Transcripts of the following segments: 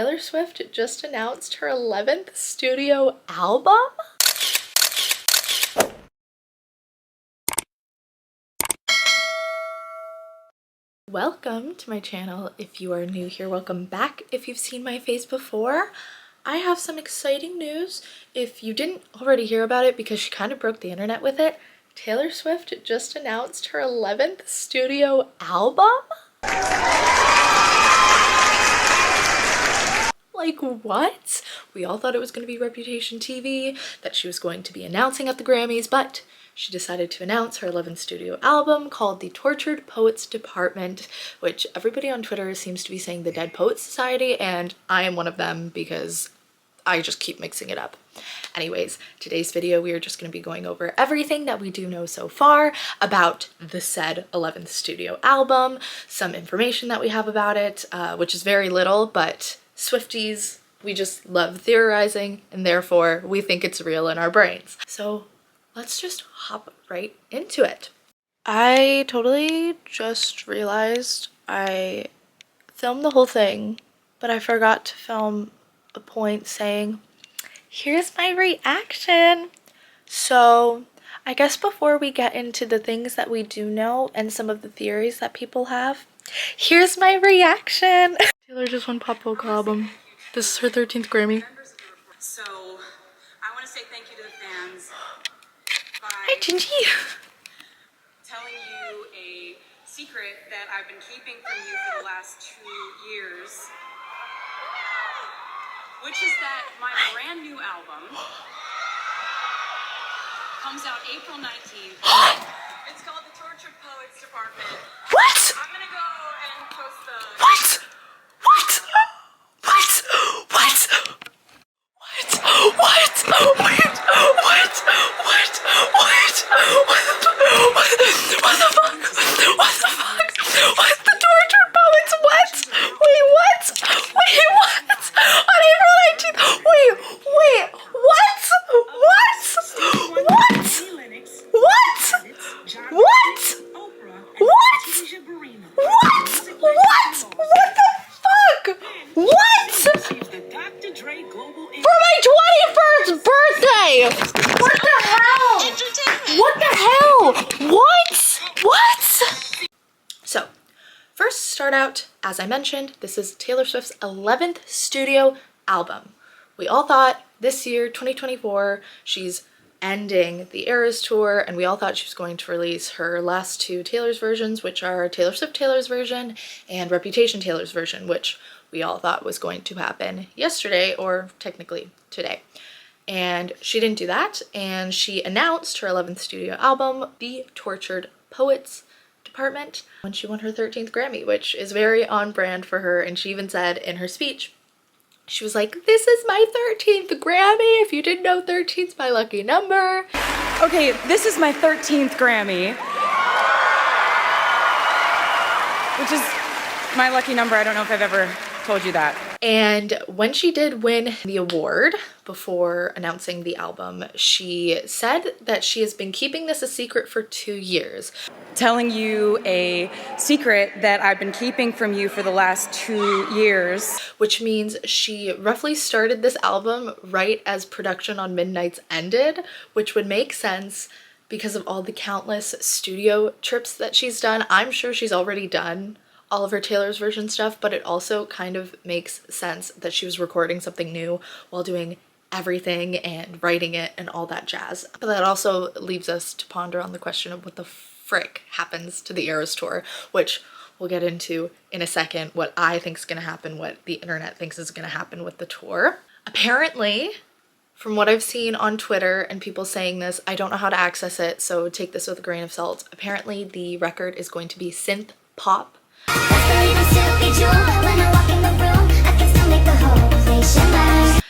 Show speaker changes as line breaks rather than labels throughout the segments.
Taylor Swift just announced her 11th studio album. Welcome to my channel. If you are new here, welcome back. If you've seen my face before, I have some exciting news. If you didn't already hear about it because she kind of broke the internet with it, Taylor Swift just announced her 11th studio album. Like, what? We all thought it was going to be Reputation TV, that she was going to be announcing at the Grammys, but she decided to announce her 11th studio album called The Tortured Poets Department, which everybody on Twitter seems to be saying the Dead Poets Society, and I am one of them because I just keep mixing it up. Anyways, today's video we are just going to be going over everything that we do know so far about the said 11th studio album, some information that we have about it, which is very little, but Swifties, we just love theorizing, and therefore we think it's real in our brains. So let's just hop right into it. I totally just realized I filmed the whole thing, but I forgot to film a point saying, here's my reaction. So I guess before we get into the things that we do know and some of the theories that people have, here's my reaction. Taylor just won Pop Vocal Album. This is her 13th Grammy.
So I want to say thank you to the fans by
Hi, Gingy.
telling you a secret that I've been keeping from you for the last 2 years, which is that my brand new album comes out April 19th. It's called The Tortured Poets Department.
What?
I'm gonna go and post the...
What? What? What? What? What? What? Wait. What? What? What? What the fuck? What the fuck? What? The Tortured Poets? What? Wait, what? Wait, what? On April 19th? Wait. What? What? What? What? What? What? What? What the fuck? What? For my 21st birthday! What the hell? What the hell? What? So, first start out, as I mentioned, this is Taylor Swift's 11th studio album. We all thought this year, 2024, she's ending the Eras Tour, and we all thought she was going to release her last two Taylor's versions, which are Taylor Swift Taylor's version and Reputation Taylor's version, which we all thought was going to happen yesterday, or technically today. And she didn't do that, and she announced her 11th studio album, The Tortured Poets Department, when she won her 13th Grammy, which is very on brand for her. And she even said in her speech, she was like, this is my 13th Grammy. If you didn't know, 13's my lucky number.
Okay, this is my 13th Grammy, which is my lucky number. I don't know if I've ever told you that.
And when she did win the award before announcing the album, she said that she has been keeping this a secret for 2 years.
Telling you a secret that I've been keeping from you for the last 2 years.
Which means she roughly started this album right as production on Midnights ended, which would make sense because of all the countless studio trips that she's done. I'm sure she's already done all of her Taylor's version stuff, but it also kind of makes sense that she was recording something new while doing everything and writing it and all that jazz. But that also leaves us to ponder on the question of what the frick happens to the Eras Tour, which we'll get into in a second, what I think is going to happen, what the internet thinks is going to happen with the tour. Apparently, from what I've seen on Twitter and people saying this, I don't know how to access it, so take this with a grain of salt. Apparently, the record is going to be synth pop.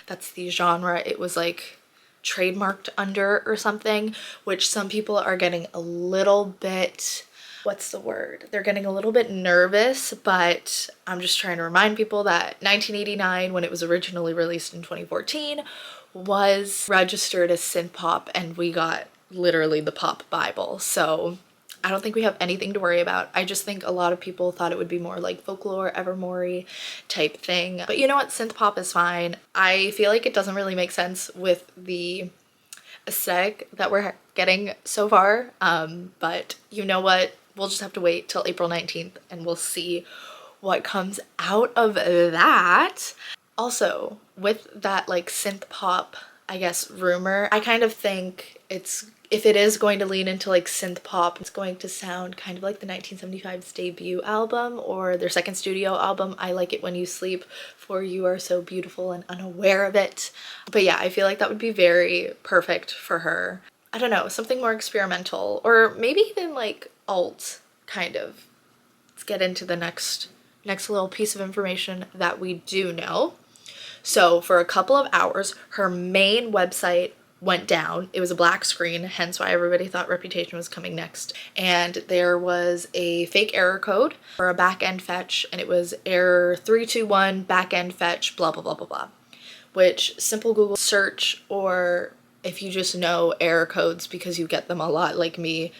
That's the genre it was like trademarked under or something, which some people are getting a little bit, what's the word? They're getting a little bit nervous, but I'm just trying to remind people that 1989, when it was originally released in 2014, was registered as synth pop, and we got literally the pop Bible. So I don't think we have anything to worry about. I just think a lot of people thought it would be more like folklore, Evermore type thing. But you know what? Synth pop is fine. I feel like it doesn't really make sense with the aesthetic that we're getting so far. But you know what? We'll just have to wait till April 19th and we'll see what comes out of that. Also, with that like synth pop, I guess, rumor, I kind of think if it is going to lean into like synth pop, it's going to sound kind of like the 1975's debut album or their second studio album, I Like It When You Sleep, For You Are So Beautiful and Unaware of It. But yeah, I feel like that would be very perfect for her. I don't know, something more experimental or maybe even like alt kind of. Let's get into the next little piece of information that we do know. So for a couple of hours, her main website went down. It was a black screen, hence why everybody thought Reputation was coming next. And there was a fake error code for a back-end fetch, and it was error 321 back-end fetch blah blah blah blah blah. Which simple Google search, or if you just know error codes because you get them a lot like me,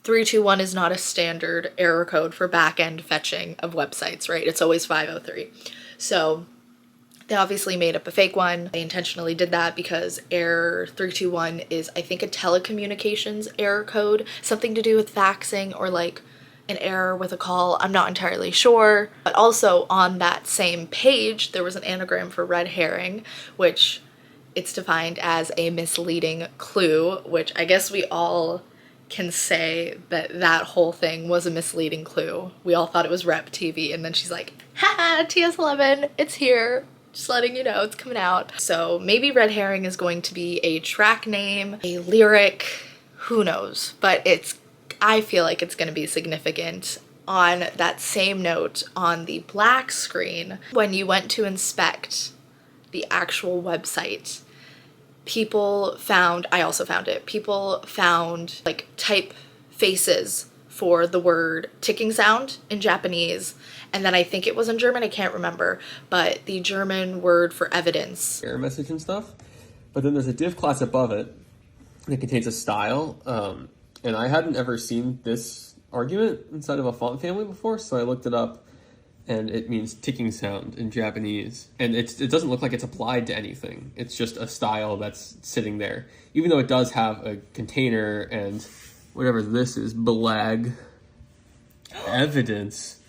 321 is not a standard error code for back-end fetching of websites, right? It's always 503. So they obviously made up a fake one. They intentionally did that because error 321 is, I think, a telecommunications error code, something to do with faxing or like an error with a call. I'm not entirely sure. But also on that same page, there was an anagram for red herring, which it's defined as a misleading clue, which I guess we all can say that that whole thing was a misleading clue. We all thought it was Rep TV, and then she's like, haha, TS11, it's here. Just letting you know it's coming out. So maybe Red Herring is going to be a track name, a lyric, who knows? But I feel like it's going to be significant. On that same note, on the black screen, when you went to inspect the actual website, I also found it, people found like type faces for the word ticking sound in Japanese, and then I think it was in German, I can't remember, but the German word for evidence.
Error message and stuff. But then there's a div class above it that contains a style, and I hadn't ever seen this argument inside of a font family before, so I looked it up, and it means ticking sound in Japanese. And it doesn't look like it's applied to anything. It's just a style that's sitting there. Even though it does have a container and whatever this is, belag, evidence.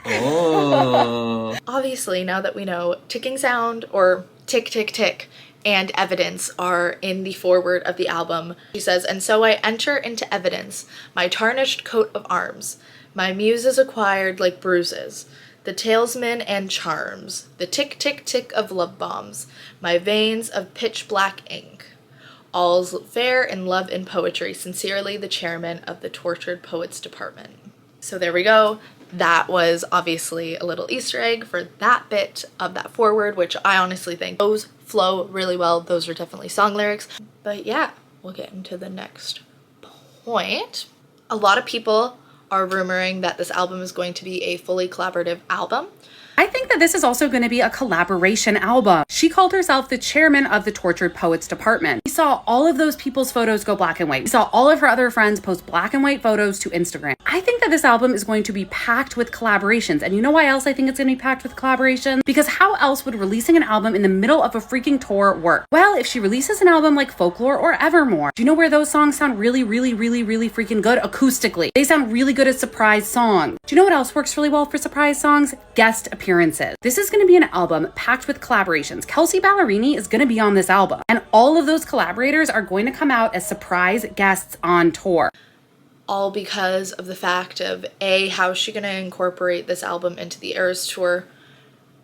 Oh.
Obviously, now that we know ticking sound or tick tick tick and evidence are in the foreword of the album, she says, and so I enter into evidence, my tarnished coat of arms, my muses acquired like bruises, the talisman and charms, the tick tick tick of love bombs, my veins of pitch black ink. All's fair in love and poetry. Sincerely, the chairman of the Tortured Poets Department. So there we go. That was obviously a little Easter egg for that bit of that foreword, which I honestly think those flow really well. Those are definitely song lyrics. But yeah, we'll get into the next point. A lot of people are rumoring that this album is going to be a fully collaborative album.
I think that this is also going to be a collaboration album. She called herself the chairman of the Tortured Poets Department. We saw all of those people's photos go black and white. We saw all of her other friends post black and white photos to Instagram. I think that this album is going to be packed with collaborations. And you know why else I think it's going to be packed with collaborations? Because how else would releasing an album in the middle of a freaking tour work? Well, if she releases an album like Folklore or Evermore, do you know where those songs sound really, really, really, really freaking good acoustically? They sound really good as surprise songs. Do you know what else works really well for surprise songs? Guest appearances. This is going to be an album packed with collaborations. Kelsea Ballerini is going to be on this album, and all of those collaborators are going to come out as surprise guests on tour.
All because of the fact of how is she going to incorporate this album into the Eras tour?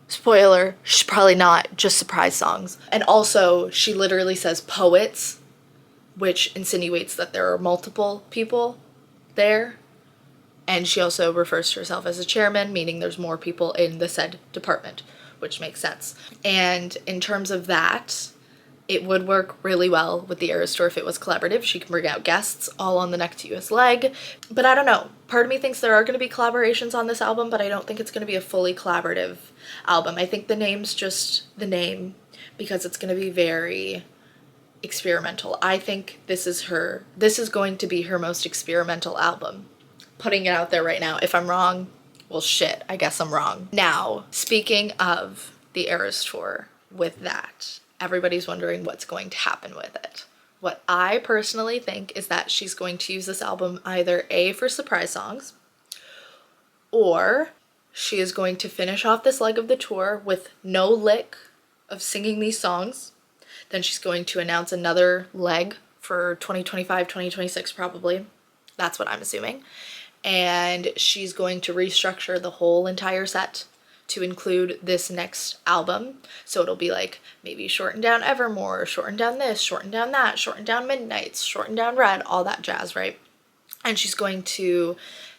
Spoiler, she's probably not, just surprise songs. And also, she literally says poets, which insinuates that there are multiple people there. And she also refers to herself as a chairman, meaning there's more people in the said department, which makes sense. And in terms of that, it would work really well with the Eras tour if it was collaborative. She can bring out guests all on the next US leg. But I don't know. Part of me thinks there are going to be collaborations on this album, but I don't think it's going to be a fully collaborative album. I think the name's just the name because it's going to be very experimental. I think this is going to be her most experimental album. Putting it out there right now. If I'm wrong, well shit, I guess I'm wrong. Now, speaking of the Eras Tour, with that, everybody's wondering what's going to happen with it. What I personally think is that she's going to use this album either A, for surprise songs, or she is going to finish off this leg of the tour with no lick of singing these songs. Then she's going to announce another leg for 2025, 2026 probably. That's what I'm assuming. And she's going to restructure the whole entire set to include this next album. So it'll be like maybe shorten down Evermore, shorten down this, shorten down that, shorten down Midnights, shorten down Red, all that jazz, right? And she's going to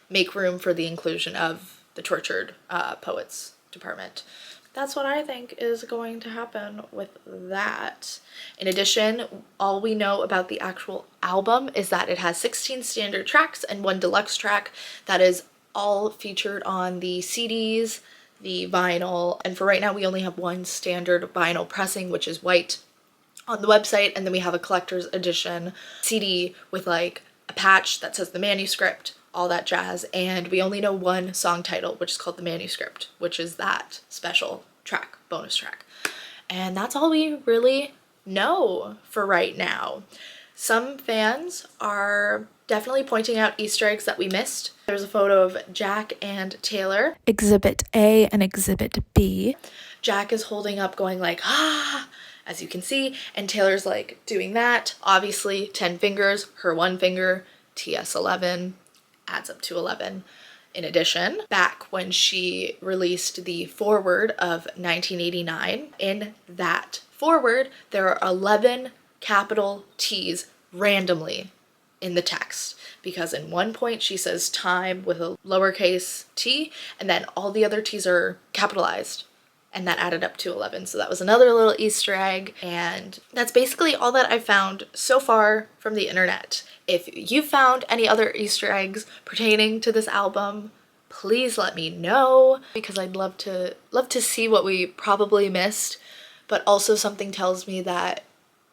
make room for the inclusion of the Tortured Poets Department. That's what I think is going to happen with that. In addition, all we know about the actual album is that it has 16 standard tracks and 1 deluxe track that is all featured on the CDs, the vinyl, and for right now we only have 1 standard vinyl pressing, which is white, on the website, and then we have a collector's edition CD with like a patch that says the manuscript, all that jazz, and we only know 1 song title, which is called The Manuscript, which is that special track, bonus track. And that's all we really know for right now. Some fans are definitely pointing out Easter eggs that we missed. There's a photo of Jack and Taylor. Exhibit A and Exhibit B. Jack is holding up going like, ah, as you can see, and Taylor's like doing that. Obviously 10 fingers, her 1 finger, TS11, adds up to 11. In addition, back when she released the foreword of 1989, in that foreword, there are 11 capital T's randomly in the text, because in one point she says time with a lowercase t, and then all the other T's are capitalized, and that added up to 11. So that was another little Easter egg, and that's basically all that I've found so far from the internet. If you found any other Easter eggs pertaining to this album, please let me know, because I'd love to see what we probably missed, but also something tells me that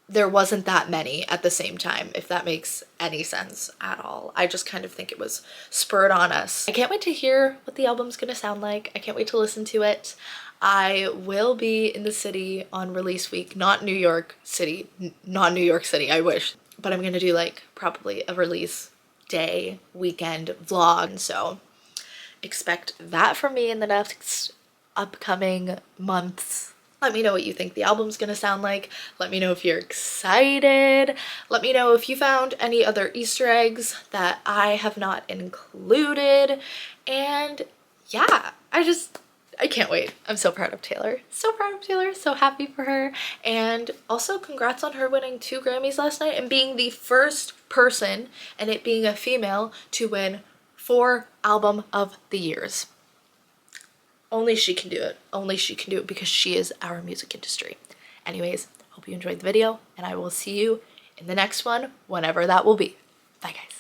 there wasn't that many at the same time, if that makes any sense at all. I just kind of think it was spurred on us. I can't wait to hear what the album's gonna sound like. I can't wait to listen to it. I will be in the city on release week, not New York City, I wish, but I'm gonna do like probably a release day weekend vlog, so expect that from me in the next upcoming months. Let me know what you think the album's gonna sound like. Let me know if you're excited. Let me know if you found any other Easter eggs that I have not included. And yeah, I can't wait. I'm so proud of Taylor. So proud of Taylor. So happy for her. And also congrats on her winning 2 Grammys last night and being the first person, and it being a female, to win 4 Album of the Years. Only she can do it. Only she can do it, because she is our music industry. Anyways, hope you enjoyed the video, and I will see you in the next one, whenever that will be. Bye guys.